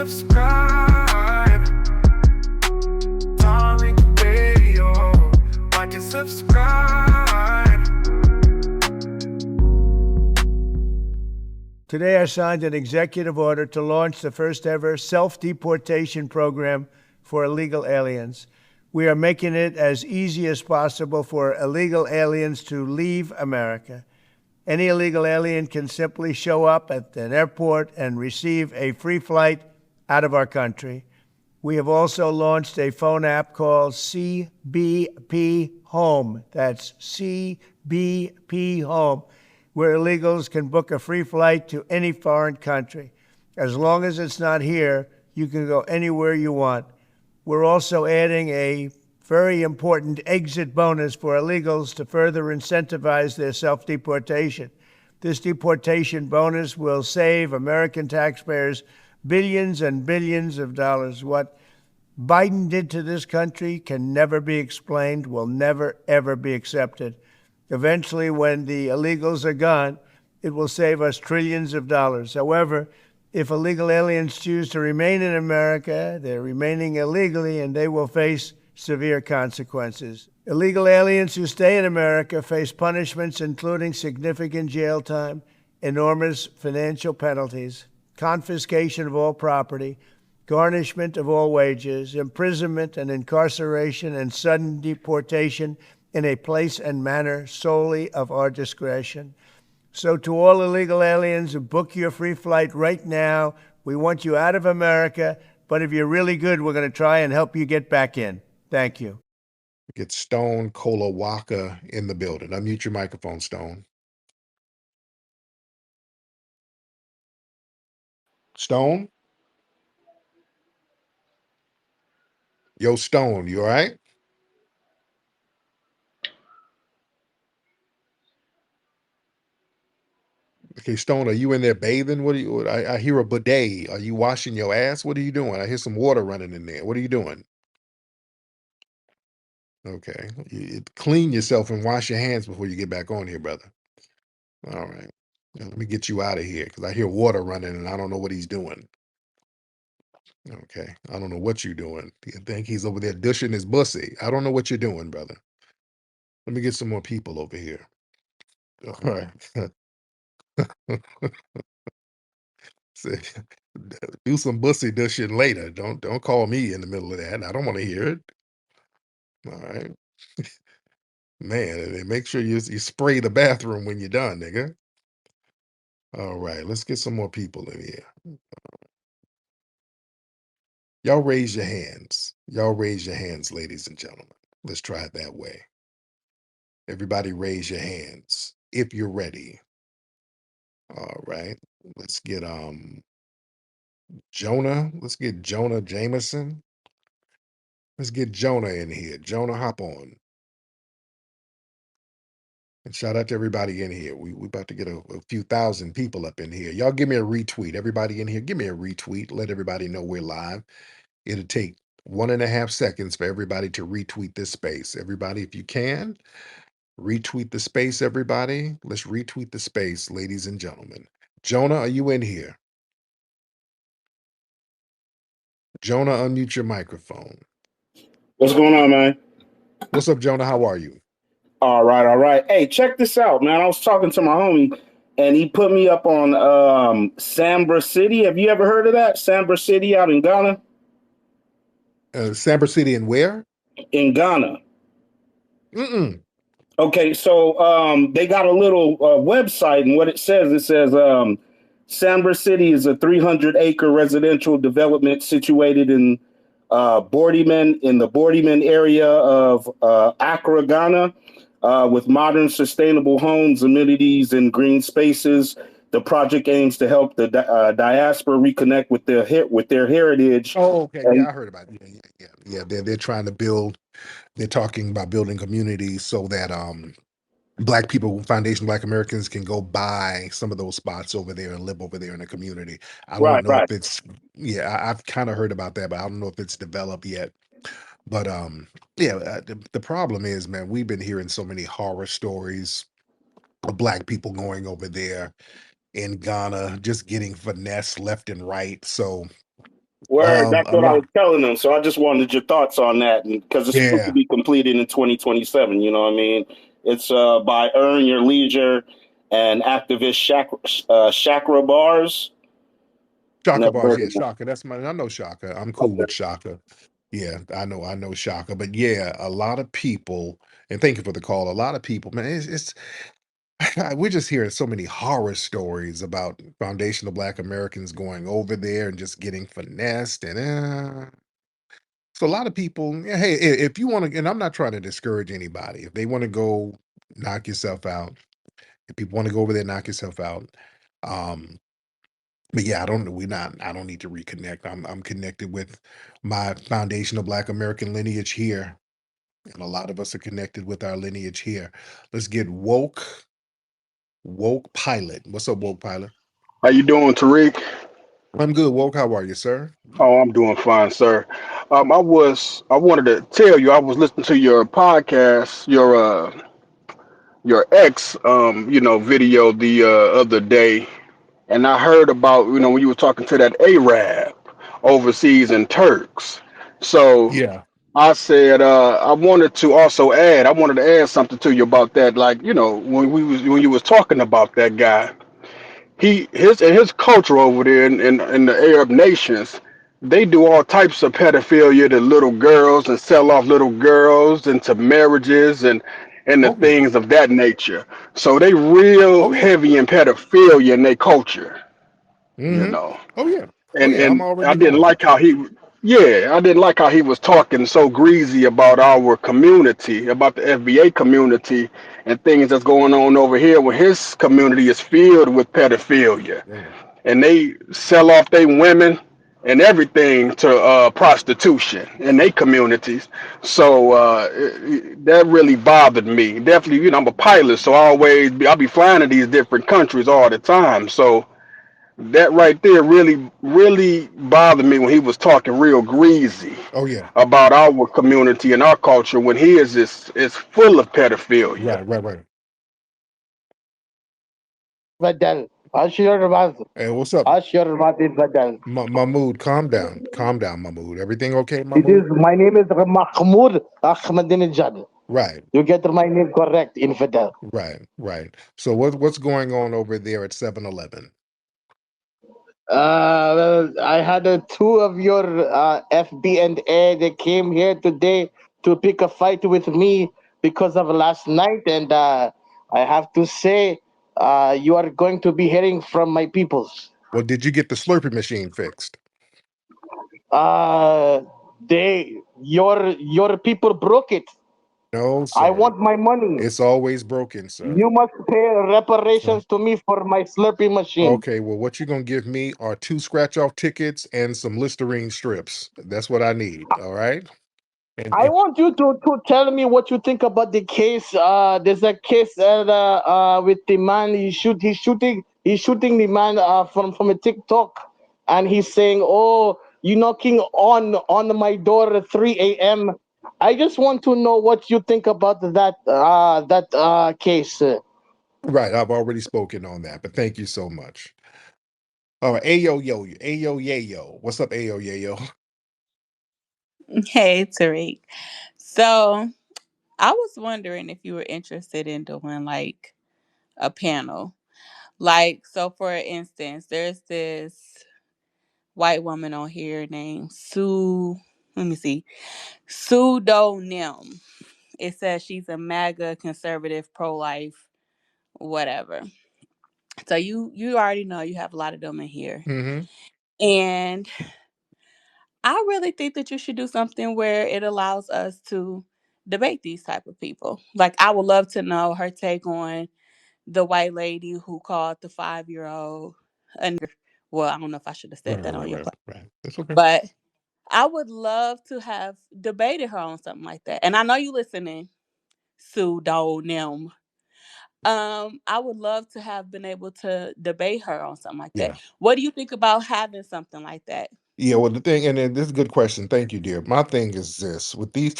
subscribe. Tariq Radio. Like and subscribe. Today, I signed an executive order to launch the first ever self-deportation program for illegal aliens. We are making it as easy as possible for illegal aliens to leave America. Any illegal alien can simply show up at an airport and receive a free flight out of our country. We have also launched a phone app called CBP Home. That's CBP Home, where illegals can book a free flight to any foreign country. As long as it's not here, you can go anywhere you want. We're also adding a very important exit bonus for illegals to further incentivize their self-deportation. This deportation bonus will save American taxpayers billions and billions of dollars. What Biden did to this country can never be explained, will never, ever be accepted. Eventually, when the illegals are gone, it will save us trillions of dollars. However, if illegal aliens choose to remain in America, they're remaining illegally and they will face severe consequences. Illegal aliens who stay in America face punishments including significant jail time, enormous financial penalties, confiscation of all property, garnishment of all wages, imprisonment and incarceration, and sudden deportation in a place and manner solely of our discretion. So to all illegal aliens, book your free flight right now. We want you out of America, but if you're really good, we're going to try and help you get back in. Thank you. Get Stone Colawaka in the building. Unmute your microphone, Stone. Stone? Yo, Stone, you all right? Okay, Stone, are you in there bathing? What are you? I hear a bidet. Are you washing your ass? What are you doing? I hear some water running in there. What are you doing? Okay, clean yourself and wash your hands before you get back on here, brother. All right, now, let me get you out of here because I hear water running and I don't know what he's doing. Okay, I don't know what you're doing. I think he's over there dishing his bussy. I don't know what you're doing, brother. Let me get some more people over here. All right. Say, do some bussy dishing later. Don't call me in the middle of that. I don't want to hear it. All right. Man, and make sure you spray the bathroom when you're done, nigga. All right, let's get some more people in here. Y'all raise your hands. Y'all raise your hands, ladies and gentlemen. Let's try it that way. Everybody raise your hands if you're ready. All right. Let's get Jonah. Let's get Jonah Jameson. Let's get Jonah in here. Jonah, hop on. And shout out to everybody in here. We about to get a few thousand people up in here. Y'all give me a retweet. Everybody in here, give me a retweet. Let everybody know we're live. It'll take 1.5 seconds for everybody to retweet this space. Everybody, if you can, retweet the space, everybody. Let's retweet the space, ladies and gentlemen. Jonah, are you in here? Jonah, unmute your microphone. What's going on, man? What's up, Jonah? How are you? All right, all right. Hey, check this out, man. I was talking to my homie, and he put me up on Sambra City. Have you ever heard of that? Sambra City out in Ghana? Sambra City and where? In Ghana. Mm-mm. Okay, so they got a little website, and what it says Sambra City is a 300-acre residential development situated in Bordeman, in the Bordeman area of Accra, Ghana, with modern sustainable homes, amenities, and green spaces. The project aims to help the diaspora reconnect with their heritage. Oh, okay. Yeah, I heard about it. Yeah. They're trying to build. They're talking about building communities so that Black people, Foundation Black Americans, can go buy some of those spots over there and live over there in the community. I don't know if it's, I've kind of heard about that, but I don't know if it's developed yet. But the problem is, man, we've been hearing so many horror stories of Black people going over there in Ghana, just getting finessed left and right. So Word, that's A what I was lot. telling them. So I just wanted your thoughts on that, because it's supposed to Yeah. be completed in 2027. You know what I mean? It's by Earn Your Leisure and activist Chakra Bars. Shaka Never bars, heard yeah, of them. Shaka. That's my. I know Shaka. I'm cool Okay. with Shaka. Yeah, I know Shaka. But yeah, a lot of people, and thank you for the call. A lot of people, man, it's we're just hearing so many horror stories about foundational Black Americans going over there and just getting finessed, and so a lot of people. Yeah, hey, if you want to, and I'm not trying to discourage anybody. If they want to go, knock yourself out. If people want to go over there, knock yourself out. Um, but yeah, I don't. We not. I don't need to reconnect. I'm connected with my foundational Black American lineage here, and a lot of us are connected with our lineage here. Let's get woke pilot. What's up, woke pilot? How you doing, Tariq? I'm good. Woke, how are you, sir? Oh, I'm doing fine, sir. I wanted to tell you I was listening to your podcast, your ex video the other day, and I heard about when you were talking to that Arab overseas in Turks. So Yeah. I said I wanted to add something to you about that. Like when you was talking about that guy. His culture over there in the Arab nations, they do all types of pedophilia to little girls and sell off little girls into marriages and the Okay. things of that nature. So they real Oh yeah. heavy in pedophilia in their culture, you Mm-hmm. know. Oh yeah. Oh And yeah. I'm and I already didn't knowing. like how he yeah, I didn't like how he was talking so greasy about our community, about the FBA community and things that's going on over here when his community is filled with pedophilia Yeah. and they sell off their women and everything to prostitution in their communities. So that really bothered me. Definitely, I'm a pilot, so I'll be flying to these different countries all the time. So that right there really, really bothered me when he was talking real greasy Oh yeah. about our community and our culture when his is full of pedophilia. Right. Right. Right. بدل اشير بعض Hey, what's up, اشير بعض بدل. Mahmood? Calm down. Calm down, Mahmood. Everything okay, It is Mahmood? my name is Mahmoud Ahmadinejad. Right. You get my name correct, infidel. Right. Right. So what's going on over there at 7-Eleven? I had two of your FB and A. They came here today to pick a fight with me because of last night, and I have to say, you are going to be hearing from my peoples. Well, did you get the Slurpee machine fixed? Uh, your people broke it. No, I sir. want my money. It's always broken, sir. You must pay So, reparations to me for my Slurpee machine. okay, well, what you're gonna give me are 2 scratch-off tickets and some Listerine strips. That's what I need, all right? I And want you to tell me what you think about the case. There's a case with the man. He's shooting the man from a TikTok, and he's saying, "Oh, you knocking on my door at 3 a.m." I just want to know what you think about that case. right, I've already spoken on that, but thank you so much. All right, Ayo Yayo. What's up, Ayo Yayo? Hey, Tariq. So I was wondering if you were interested in doing like a panel. Like, so for instance, there's this white woman on here named Sue. Let me see. Pseudonym. It says she's a MAGA conservative, pro life, whatever. So you already know you have a lot of them in here. Mhm. And I really think that you should do something where it allows us to debate these type of people. Like I would love to know her take on the white lady who called the 5-year-old a nigger. Well, I don't know if I should have said Right, that right, on right, your right, platform, right. That's okay. but I would love to have debated her on something like that. And I know you listening, pseudonym. I would love to have been able to debate her on something like that. Yeah. What do you think about having something like that? Yeah, well, the thing, and then this is a good question. Thank you, dear. My thing is this: with these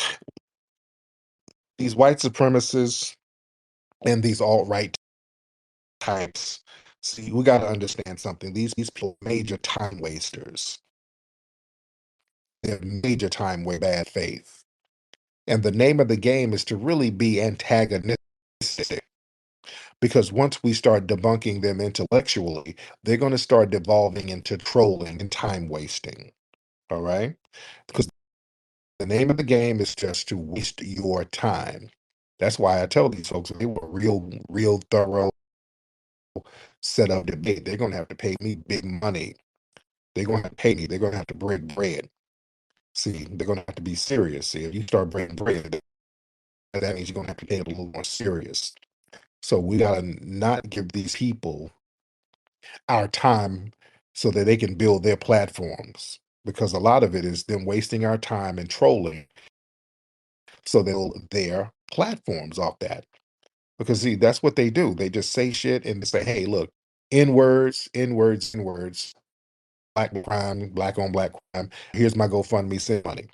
white supremacists and these alt-right types, see, we got to understand something. These people are major time wasters. their major time way bad faith. And the name of the game is to really be antagonistic, because once we start debunking them intellectually, they're going to start devolving into trolling and time wasting. All right? Because the name of the game is just to waste your time. That's why I tell these folks, if they want real thorough set up debate, they're going to have to pay me big money. They're going to have to pay me. They're going to have to break bread. See, they're going to have to be serious. See, if you start breaking bread, that means you're going to have to pay it a little more serious. So we got to not give these people our time so that they can build their platforms, because a lot of it is them wasting our time and trolling so they'll their platforms off that. Because see, that's what they do. They just say shit and say, hey, look, N words, N words, N words, black crime, black on black crime. Here's my GoFundMe, send money.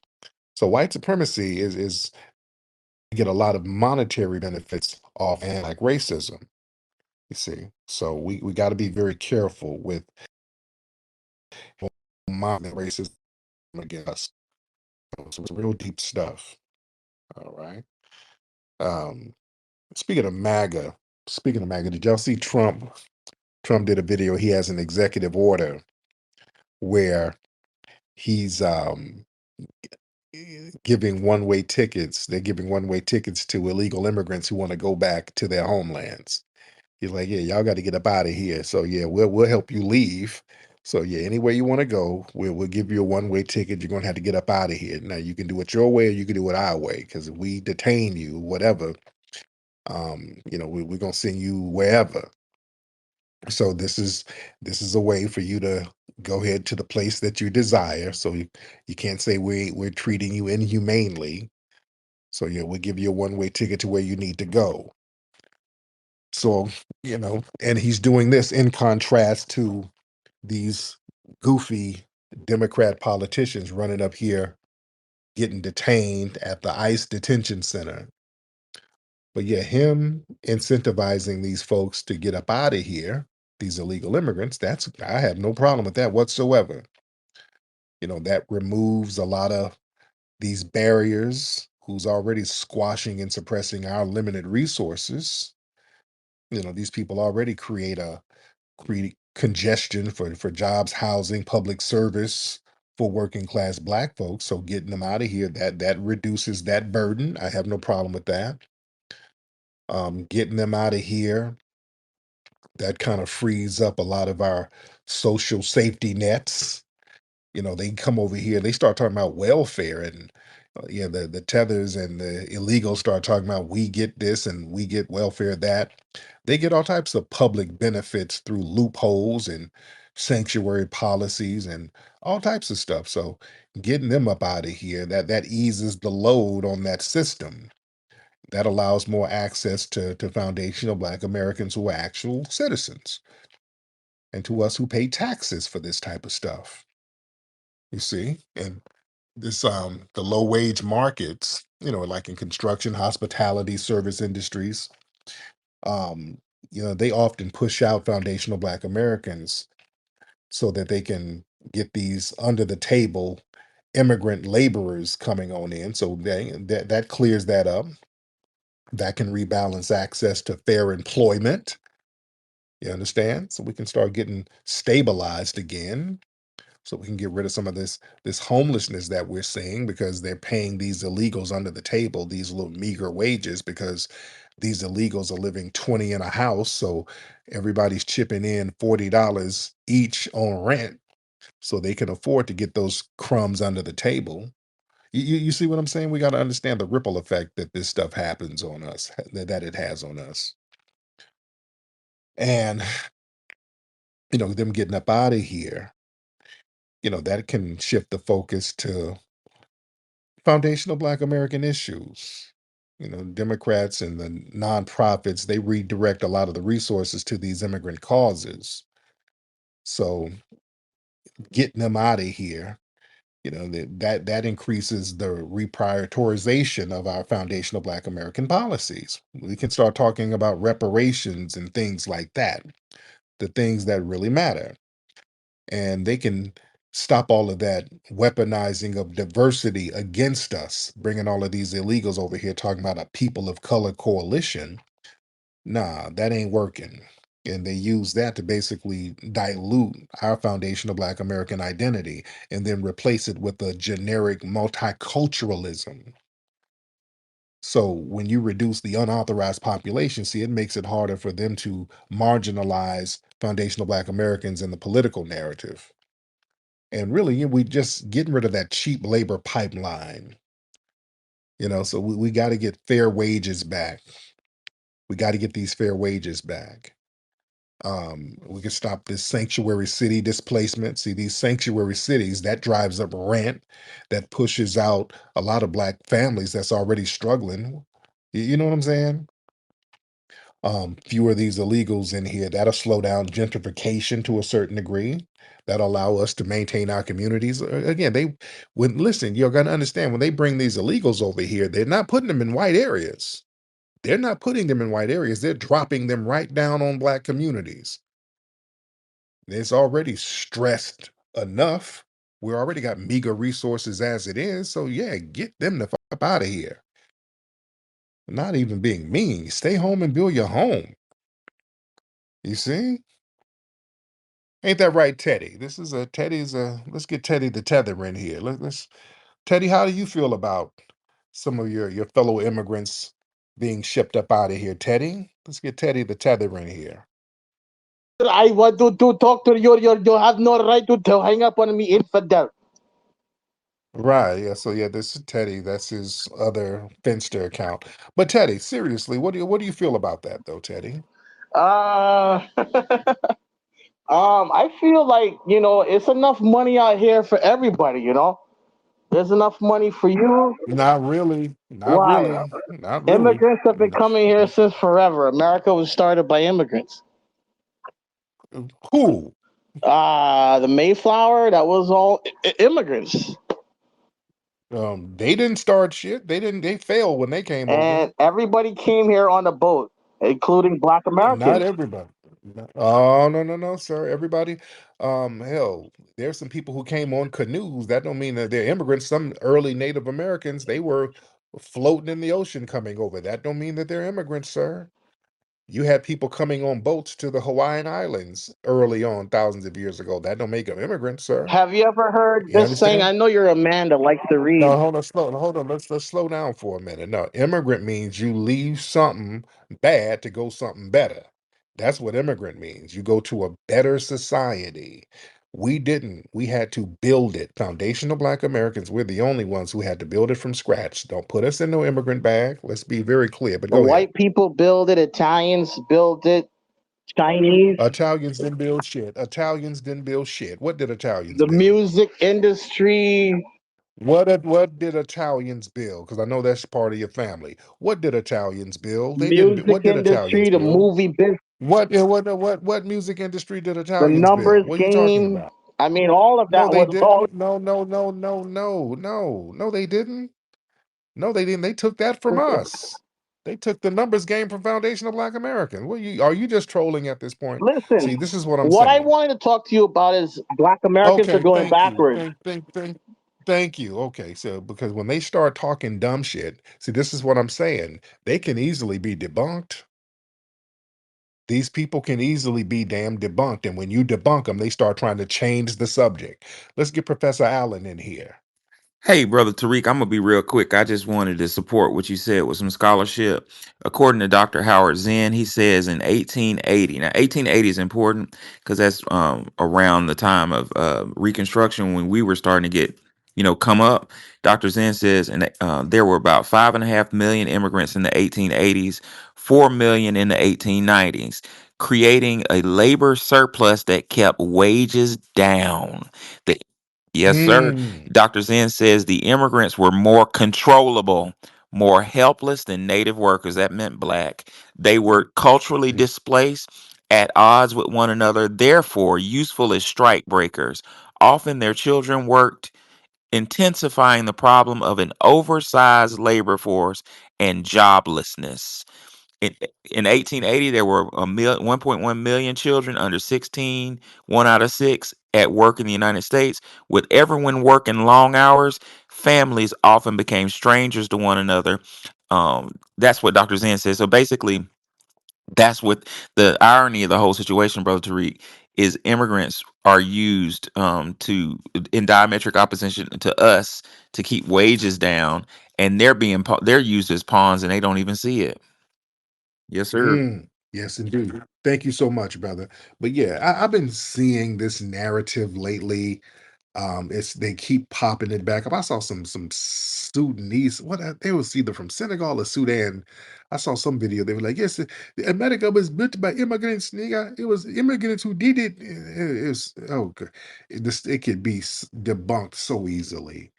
So white supremacy is get a lot of monetary benefits off and like racism. You see, so we got to be very careful with mobbing racism against us. So it's real deep stuff. All right. Um, speaking of MAGA, did y'all see Trump? Trump did a video. He has an executive order where he's giving one-way tickets. They're giving one-way tickets to illegal immigrants who want to go back to their homelands. He's like, yeah, y'all got to get up out of here. So yeah, we'll help you leave. So yeah, anywhere you want to go, we'll give you a one-way ticket. You're gonna have to get up out of here. Now you can do it your way or you can do it our way. Because if we detain you, whatever, we're gonna send you wherever. So this is a way for you to go ahead to the place that you desire. So you can't say we're treating you inhumanely. So yeah, we'll give you a one-way ticket to where you need to go. So, and he's doing this in contrast to these goofy Democrat politicians running up here, getting detained at the ICE detention center. But yeah, him incentivizing these folks to get up out of here, these illegal immigrants, I have no problem with that whatsoever. That removes a lot of these barriers who's already squashing and suppressing our limited resources. These people already create congestion for jobs, housing, public service for working class black folks. So getting them out of here, that reduces that burden. I have no problem with that. Getting them out of here, that kind of frees up a lot of our social safety nets. They come over here, they start talking about welfare, and yeah, the tethers and the illegals start talking about we get this and we get welfare that. They get all types of public benefits through loopholes and sanctuary policies and all types of stuff. So getting them up out of here, that eases the load on that system. That allows more access to foundational Black Americans who are actual citizens, and to us who pay taxes for this type of stuff. You see, and this the low wage markets, like in construction, hospitality, service industries, um, they often push out foundational Black Americans so that they can get these under the table immigrant laborers coming on in. So that clears that up. That can rebalance access to fair employment. You understand? So we can start getting stabilized again. So we can get rid of some of this homelessness that we're seeing, because they're paying these illegals under the table these little meager wages, because these illegals are living 20 in a house. So everybody's chipping in $40 each on rent so they can afford to get those crumbs under the table. You see what I'm saying? We got to understand the ripple effect that this stuff happens on us, that it has on us. And, them getting up out of here, that can shift the focus to foundational Black American issues. Democrats and the nonprofits, they redirect a lot of the resources to these immigrant causes. So getting them out of here, that increases the reprioritization of our foundational Black American policies. We can start talking about reparations and things like that, the things that really matter. And they can stop all of that weaponizing of diversity against us, bringing all of these illegals over here talking about a people of color coalition. Nah, that ain't working. And they use that to basically dilute our foundational Black American identity and then replace it with a generic multiculturalism. So when you reduce the unauthorized population, see, it makes it harder for them to marginalize foundational Black Americans in the political narrative. And really, we just getting rid of that cheap labor pipeline. So we got to get fair wages back. We got to get these fair wages back. We can stop this sanctuary city displacement. See, these sanctuary cities, that drives up rent, that pushes out a lot of Black families that's already struggling. You know what I'm saying? Fewer of these illegals in here, that'll slow down gentrification to a certain degree. That'll allow us to maintain our communities. Again, listen, you're gonna understand when they bring these illegals over here, they're not putting them in white areas. They're not putting them in white areas. They're dropping them right down on Black communities. It's already stressed enough. We already got meager resources as it is. So yeah, get them the fuck up out of here. Not even being mean. Stay home and build your home. You see? Ain't that right, Teddy? Let's get Teddy the tether in here. Let's Teddy, how do you feel about some of your fellow immigrants being shipped up out of here, Teddy? Let's get Teddy the tether in here. I want to talk to you. You have no right to hang up on me, infidel. Right, yeah. So yeah, this is Teddy. That's his other Finster account. But Teddy, seriously, what do you feel about that though, Teddy? Uh, I feel like, it's enough money out here for everybody. There's enough money for you. Not really. Not Why? really. Not really. Immigrants have been N- coming here since forever. America was started by immigrants. Who? The Mayflower, that was all immigrants. They didn't start shit. They failed when they came over. And everybody came here on a boat, including Black Not Americans. everybody. Oh, no, no, no, sir. Everybody. Hell, there's some people who came on canoes. That don't mean that they're immigrants. Some early Native Americans, they were floating in the ocean coming over. That don't mean that they're immigrants, sir. You had people coming on boats to the Hawaiian Islands early on, thousands of years ago. That don't make them immigrants, sir. Have you ever heard You this saying? understand? I know you're a man that likes to read. No, hold on. Let's slow down for a minute. No, immigrant means you leave something bad to go something better. That's what immigrant means. You go to a better society. We didn't. We had to build it. Foundational Black Americans, we're the only ones who had to build it from scratch. Don't put us in no immigrant bag. Let's be very clear. But The go ahead. white people build it, Italians build it, Chinese, Italians didn't build shit. Italians didn't build shit. What did Italians the build? music industry, What did Italians build? Because I know that's part of your family. What did Italians build? They didn't. music What did industry, Italians the build? movie business, What music industry did the Italians numbers build? What are you talking game. about? I mean, all of No, that they was all. didn't. No, no, no, no, no, no, no, they didn't. No, they didn't. They took that from us. They took the numbers game from Foundational Black Americans. Are you just trolling at this point? Listen, See, this is what I'm what I saying. wanted to talk to you about is Black Americans are Okay, going thank you. backwards. Thank you. Okay, so because when they start talking dumb shit, see, this is what I'm saying. They can easily be debunked. These people can easily be damn debunked. And when you debunk them, they start trying to change the subject. Let's get Professor Allen in here. Hey, brother Tariq, I'm gonna be real quick. I just wanted to support what you said with some scholarship. According to Dr. Howard Zinn, he says in 1880. Now, 1880 is important because that's around the time of Reconstruction when we were starting to get, come up. Dr. Zinn says, and there were about 5.5 million immigrants in the 1880s, 4 million in the 1890s, creating a labor surplus that kept wages down. The Yes, sir. Mm. Dr. Zen says the immigrants were more controllable, more helpless than native workers. That meant black. They were culturally displaced, at odds with one another, therefore useful as strike breakers. Often their children worked, intensifying the problem of an oversized labor force and joblessness. in, in 1880, there were 1.1 million children under 16, 1 out of 6 at work in the United States. With everyone working long hours, families often became strangers to one another. That's what Dr. Zen says. So basically, that's what the irony of the whole situation, Brother Tariq, is immigrants are used to in diametric opposition to us to keep wages down, and they're used as pawns, and they don't even see it. Yes, sir. Yes, indeed. Thank you so much, brother. But yeah, I've been seeing this narrative lately. It's they keep popping it back up. I saw some Sudanese, they was either from Senegal or Sudan. I saw some video. They were like, "Yes, America was built by immigrants, nigga. It was immigrants who did it." It's it could be debunked so easily.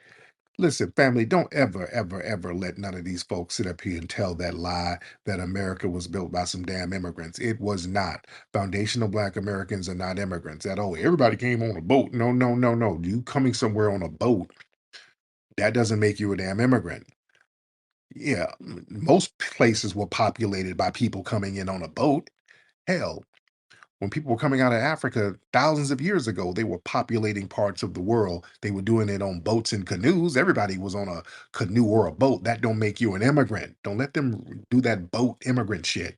Listen, family, don't ever, ever, ever let none of these folks sit up here and tell that lie that America was built by some damn immigrants. It was not. Foundational Black Americans are not immigrants at all. Everybody came on a boat. No, no, no, no. You coming somewhere on a boat, that doesn't make you a damn immigrant. Yeah, most places were populated by people coming in on a boat. Hell, when people were coming out of Africa thousands of years ago, they were populating parts of the world. They were doing it on boats and canoes. Everybody was on a canoe or a boat. That don't make you an immigrant. Don't let them do that boat immigrant shit.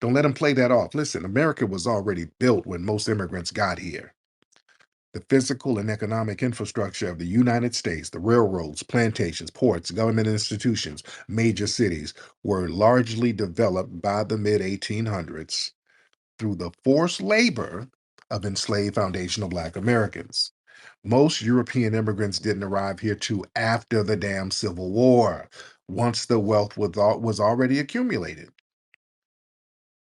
Don't let them play that off. Listen, America was already built when most immigrants got here. The physical and economic infrastructure of the United States, the railroads, plantations, ports, government institutions, major cities, were largely developed by the mid 1800s through the forced labor of enslaved foundational Black Americans. Most European immigrants didn't arrive here till after the damn Civil War, once the wealth was already accumulated.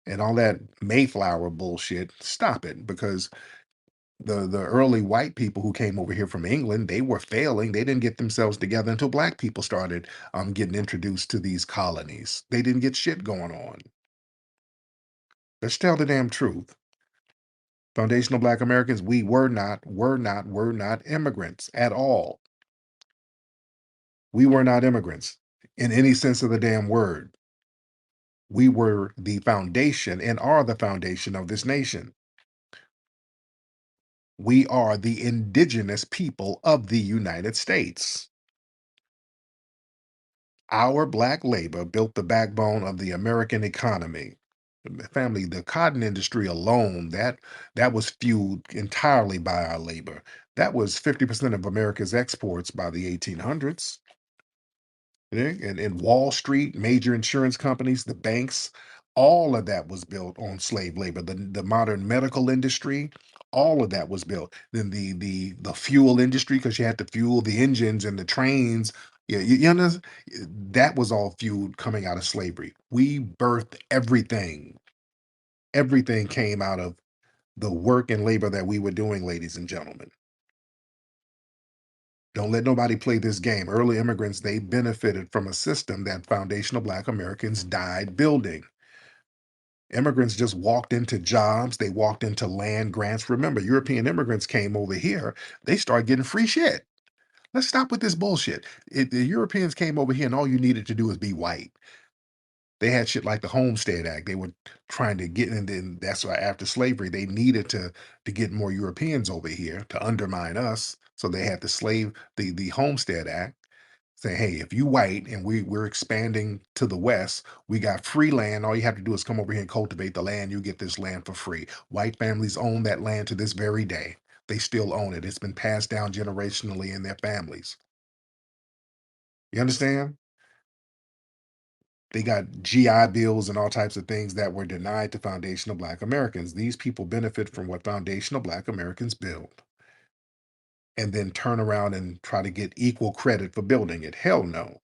And all that Mayflower bullshit, stop it, because the early white people who came over here from England, they were failing. They didn't get themselves together until Black people started getting introduced to these colonies. They didn't get shit going on. Let's tell the damn truth. Foundational Black Americans, we were not immigrants at all. We were not immigrants in any sense of the damn word. We were the foundation and are the foundation of this nation. We are the indigenous people of the United States. Our Black labor built the backbone of the American economy. Family, the cotton industry alone, that was fueled entirely by our labor. That was 50% of America's exports by the 1800s. And Wall Street, major insurance companies, the banks, all of that was built on slave labor. The modern medical industry, all of that was built. Then the fuel industry, because you had to fuel the engines and the trains. Yeah, you know, that was all fueled coming out of slavery. We birthed everything. Everything came out of the work and labor that we were doing, ladies and gentlemen. Don't let nobody play this game. Early immigrants, they benefited from a system that foundational Black Americans died building. Immigrants just walked into jobs, they walked into land grants. Remember, European immigrants came over here, they started getting free shit. Let's stop with this bullshit. The Europeans came over here and all you needed to do is be white. They had shit like the Homestead Act. They were trying to get, and then that's why after slavery, they needed to get more Europeans over here to undermine us. So they had the Homestead Act say, hey, if you white and we're expanding to the west, we got free land. All you have to do is come over here and cultivate the land. You get this land for free. White families own that land to this very day. They still own it. It's been passed down generationally in their families. You understand? They got GI bills and all types of things that were denied to foundational Black Americans. These people benefit from what foundational Black Americans build and then turn around and try to get equal credit for building it. Hell no.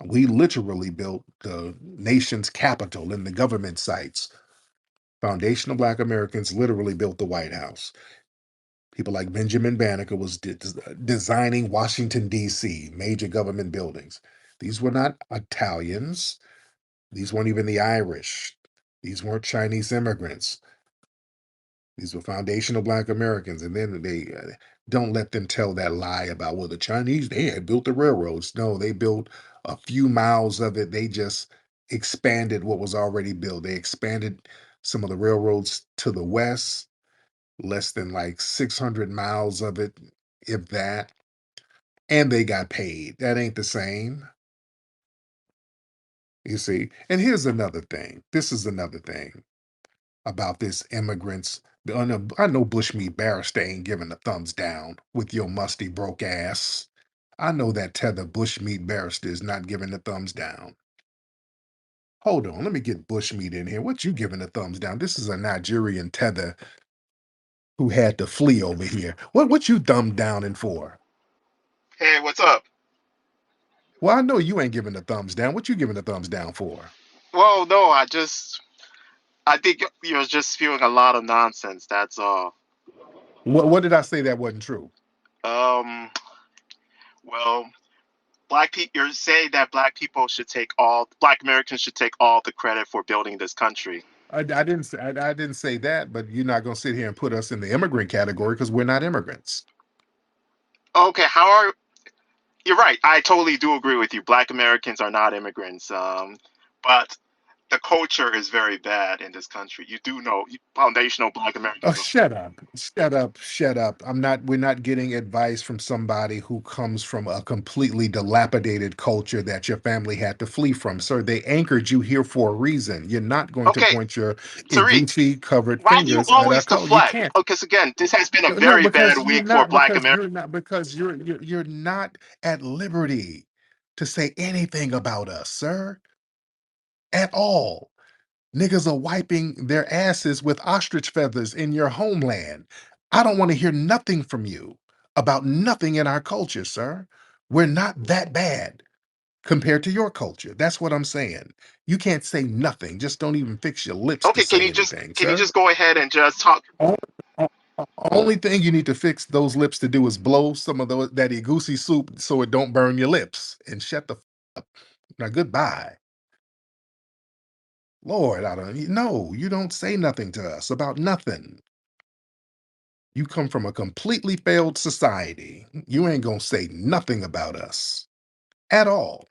We literally built the nation's capital and the government sites. Foundational Black Americans literally built the White House. People like Benjamin Banneker was designing Washington, D.C., major government buildings. These were not Italians. These weren't even the Irish. These weren't Chinese immigrants. These were foundational Black Americans. And then they don't let them tell that lie about, well, the Chinese, they had built the railroads. No, they built a few miles of it. They just expanded what was already built. They expanded some of the railroads to the west, less than like 600 miles of it, if that, and they got paid. That ain't the same, you see. And here's another thing. This is another thing about this immigrants. I know Bushmeat Barrister ain't giving a thumbs down with your musty broke ass. I know that tether Bushmeat Barrister is not giving a thumbs down. Hold on, let me get Bushmeat in here. What you giving a thumbs down? This is a Nigerian tether who had to flee over here. What you thumb downing for? Hey, what's up? Well, I know you ain't giving a thumbs down. What you giving a thumbs down for? Well, no, I think you're just spewing a lot of nonsense. That's all. What did I say that wasn't true? Um, well, black people, you're saying that black Americans should take all the credit for building this country. I didn't say that, but you're not gonna sit here and put us in the immigrant category because we're not immigrants. Okay, you're right. I totally do agree with you. Black Americans are not immigrants. But the culture is very bad in this country. You do know foundational black Oh, Americans. shut up. Shut up. Shut up. We're not getting advice from somebody who comes from a completely dilapidated culture that your family had to flee from. Sir, they anchored you here for a reason. You're not going to Okay, point your Tariq, iguchi covered why do you fingers at our always culture. You deflect? can't. Because again, this has been a No, very bad because you're week for not, black because Americans. you're not, because you're not at liberty to say anything about us, sir, at all. Niggas are wiping their asses with ostrich feathers in your homeland. I don't want to hear nothing from you about nothing in our culture, sir. We're not that bad compared to your culture. That's what I'm saying. You can't say nothing. Just don't even fix your lips to Okay, say anything, can you sir. just go ahead and just talk? O- o- Only thing you need to fix those lips to do is blow some of that egusi soup so it don't burn your lips and shut the up. Now goodbye. Lord, I don't no, you don't say nothing to us about nothing. You come from a completely failed society. You ain't gonna say nothing about us at all.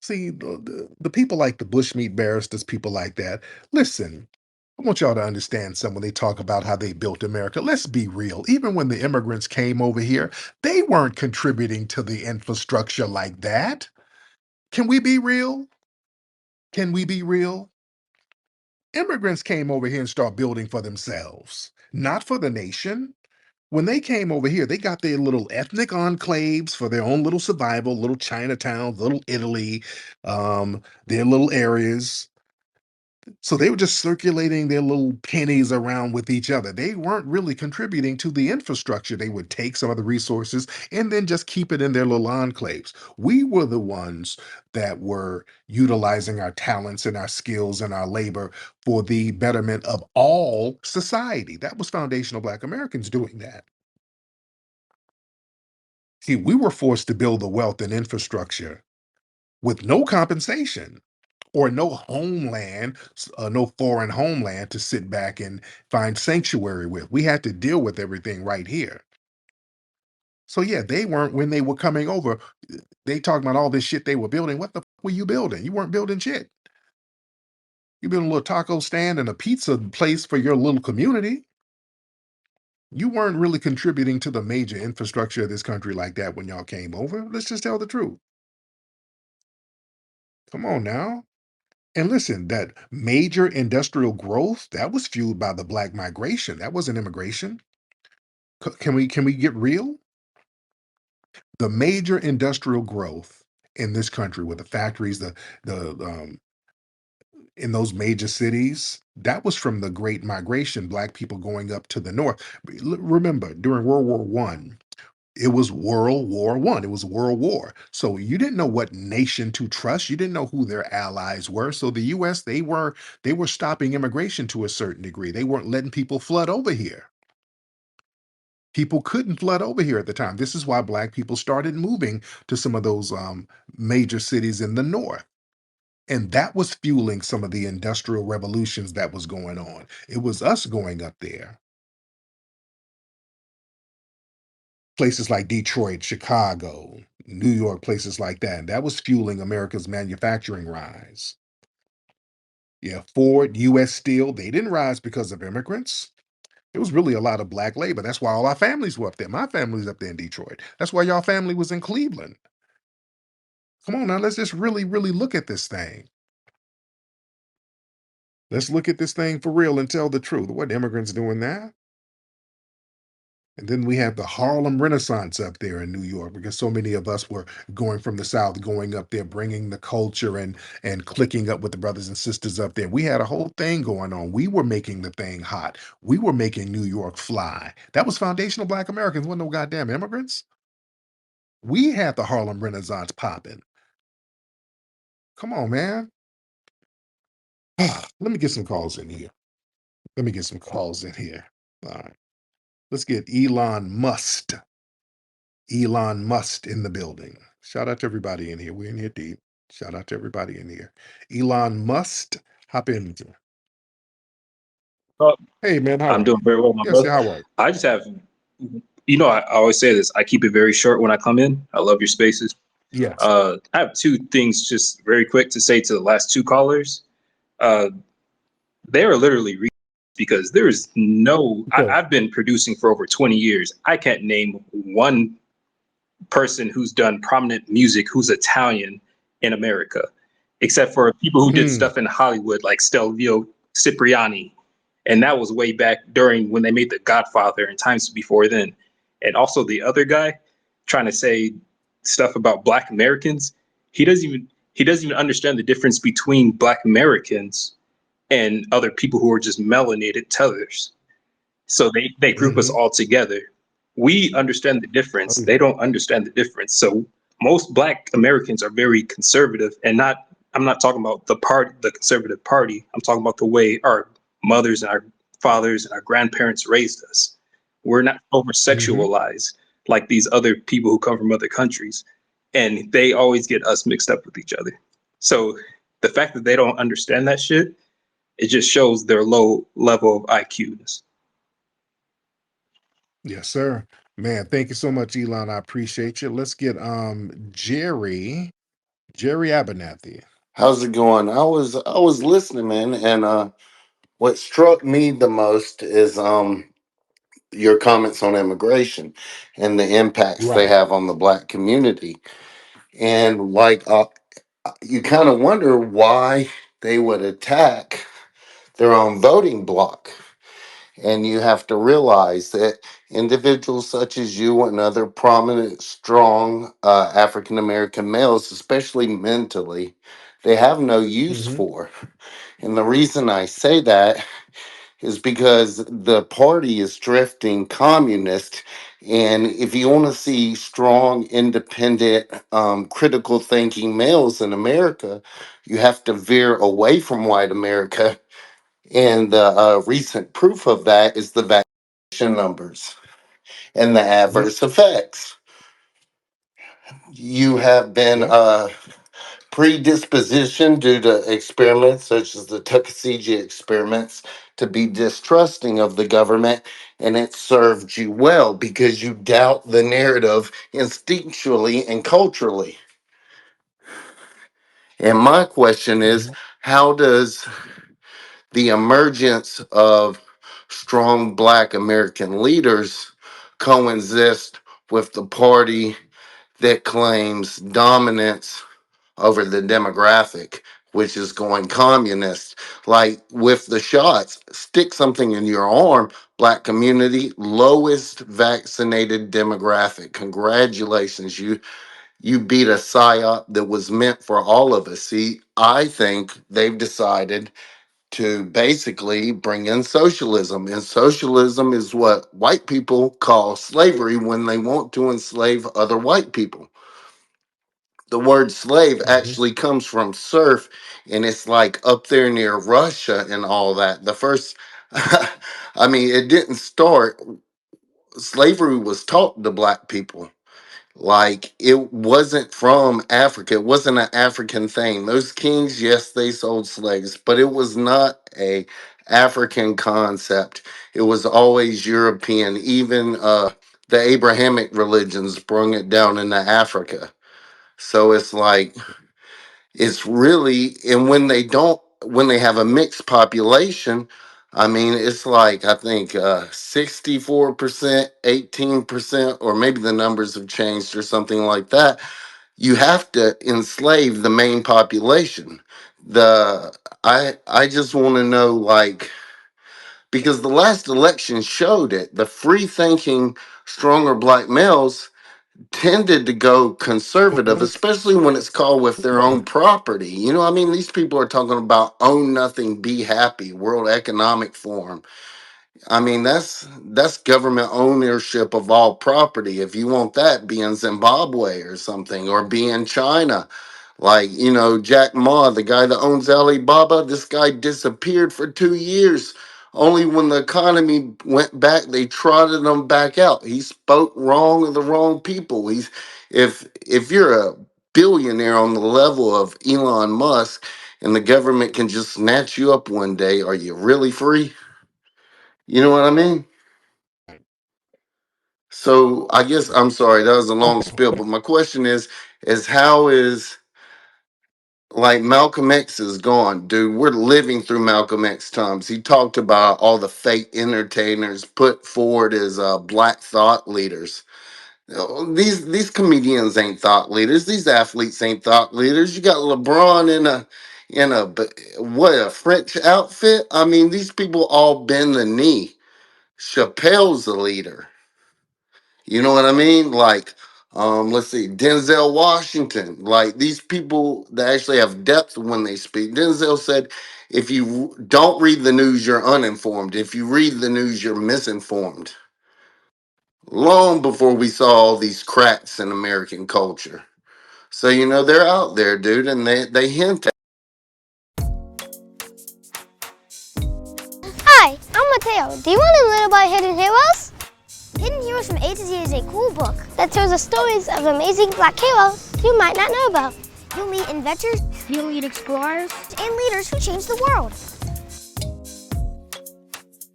See, the people like the bushmeat barristers, people like that, listen, I want y'all to understand some when they talk about how they built America. Let's be real. Even when the immigrants came over here, they weren't contributing to the infrastructure like that. Can we be real? Can we be real? Immigrants came over here and start building for themselves, not for the nation. When they came over here, they got their little ethnic enclaves for their own little survival, little Chinatown, little Italy, their little areas. So they were just circulating their little pennies around with each other. They weren't really contributing to the infrastructure. They would take some of the resources and then just keep it in their little enclaves. We were the ones that were utilizing our talents and our skills and our labor for the betterment of all society. That was foundational Black Americans doing that. See, we were forced to build the wealth and infrastructure with no compensation or no homeland, no foreign homeland to sit back and find sanctuary with. We had to deal with everything right here. So yeah, they weren't when they were coming over. They talking about all this shit they were building. What the were you building? You weren't building shit. You built a little taco stand and a pizza place for your little community. You weren't really contributing to the major infrastructure of this country like that when y'all came over. Let's just tell the truth. Come on now. And listen, that major industrial growth, that was fueled by the black migration. That wasn't immigration. Can we get real? The major industrial growth in this country with the factories, the in those major cities, that was from the Great Migration, black people going up to the north. Remember, during World War One, it was World War One. It was World War. So you didn't know what nation to trust. You didn't know who their allies were. So the US, they were stopping immigration to a certain degree. They weren't letting people flood over here. People couldn't flood over here at the time. This is why black people started moving to some of those major cities in the north. And that was fueling some of the industrial revolutions that was going on. It was us going up there. places like Detroit, Chicago, New York, places like that. And that was fueling America's manufacturing rise. Yeah, Ford, US Steel, they didn't rise because of immigrants. It was really a lot of black labor. That's why all our families were up there. My family's up there in Detroit. That's why y'all family was in Cleveland. Come on now, let's just really, really look at this thing. Let's look at this thing for real and tell the truth. What immigrants doing that? And then we have the Harlem Renaissance up there in New York because so many of us were going from the South, going up there, bringing the culture and clicking up with the brothers and sisters up there. We had a whole thing going on. We were making the thing hot. We were making New York fly. That was foundational Black Americans. Wasn't no goddamn immigrants. We had the Harlem Renaissance popping. Come on, man. Let me get some calls in here. Let me get some calls in here. All right. Let's get Elon Musk. Elon Musk in the building. Shout out to everybody in here. We're in here deep. Shout out to everybody in here. Elon Musk, hop in. Oh, Hey man, how I'm are doing you? very well, my Yes, brother. yeah, how are you? I just have, I always say this. I keep it very short when I come in. I love your spaces. Yes. I have two things just very quick to say to the last two callers. Uh, they are literally because there is no. Okay. I've been producing for over 20 years. I can't name one person who's done prominent music who's Italian in America, except for people who did Mm, stuff in Hollywood like Stelvio Cipriani. And that was way back during when they made The Godfather and times before then. And also the other guy trying to say stuff about Black Americans, he doesn't even understand the difference between Black Americans and other people who are just melanated tellers. So they group us mm-hmm. all together. We understand the Oh, difference. yeah. They don't understand the difference. So most Black Americans are very conservative, and not. I'm not talking about the conservative party. I'm talking about the way our mothers and our fathers and our grandparents raised us. We're not over Mm-hmm. sexualized like these other people who come from other countries, and they always get us mixed up with each other. So the fact that they don't understand that shit, it just shows their low level of IQ. Yes, sir. Man, thank you so much, Elon. I appreciate you. Let's get Jerry Abernathy. How's it going? I was listening, man, and what struck me the most is your comments on immigration and the impacts they Right. have on the black community. And like you kind of wonder why they would attack their own voting bloc. And you have to realize that individuals such as you and other prominent, strong African American males, especially mentally, they have no use Mm-hmm. for. And the reason I say that is because the party is drifting communist. And if you want to see strong, independent, critical thinking males in America, you have to veer away from white America. And the recent proof of that is the vaccination numbers and the Yep. adverse effects. You have been Yep. predisposition due to experiments such as the Tuckasegee experiments to be distrusting of the government, and it served you well because you doubt the narrative instinctually and culturally. And my question is, Mhm. how does the emergence of strong black American leaders coexist with the party that claims dominance over the demographic, which is going communist? Like with the shots, stick something in your arm, black community, lowest vaccinated demographic. Congratulations, you beat a psyop that was meant for all of us. See, I think they've decided to basically bring in socialism. And socialism is what white people call slavery when they want to enslave other white people. The word slave Mhm. actually comes from serf, and it's like up there near Russia and all that. The first, I mean, it didn't start, slavery was taught to black people. Like it wasn't from Africa. It wasn't an African thing. Those kings, yes, they sold slaves, but it was not a African concept. It was always European. Even the Abrahamic religions brought it down into Africa. So it's like, it's really, and when they have a mixed population, I mean, it's like, I think 64%, 18%, or maybe the numbers have changed or something like that. You have to enslave the main population. I just want to know, like, because the last election showed it, the free thinking, stronger black males tended to go conservative, especially when it's called with their own property. You know, I mean, these people are talking about own nothing, be happy, World Economic Forum. I mean, that's government ownership of all property. If you want that, be in Zimbabwe or something, or be in China. Like, you know, Jack Ma, the guy that owns Alibaba, this guy disappeared for 2 years. Only when the economy went back, they trotted him back out. He spoke wrong of the wrong people. If you're a billionaire on the level of Elon Musk and the government can just snatch you up one day, are you really free? You know what I mean? So I guess I'm sorry, that was a long spiel, but my question is how is, like, Malcolm X is gone, dude. We're living through Malcolm X times. He talked about all the fake entertainers put forward as black thought leaders. These comedians ain't thought leaders. These athletes ain't thought leaders. You got LeBron in a French outfit. I mean, these people all bend the knee. Chappelle's the leader. You know what I mean? Like, let's see, Denzel Washington. Like, these people that actually have depth when they speak. Denzel said, if you don't read the news, you're uninformed. If you read the news, you're misinformed. Long before we saw all these cracks in American culture. So, you know, they're out there, dude, and they hint at. Hi, I'm Mateo. Do you want to learn about hidden heroes? Hidden Heroes from A to Z is a cool book that tells the stories of amazing black heroes you might not know about. You'll meet inventors, you'll meet explorers, and leaders who changed the world.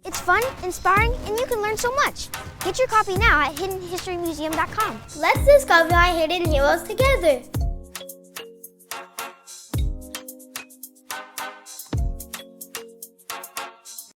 It's fun, inspiring, and you can learn so much. Get your copy now at hiddenhistorymuseum.com. Let's discover our hidden heroes together.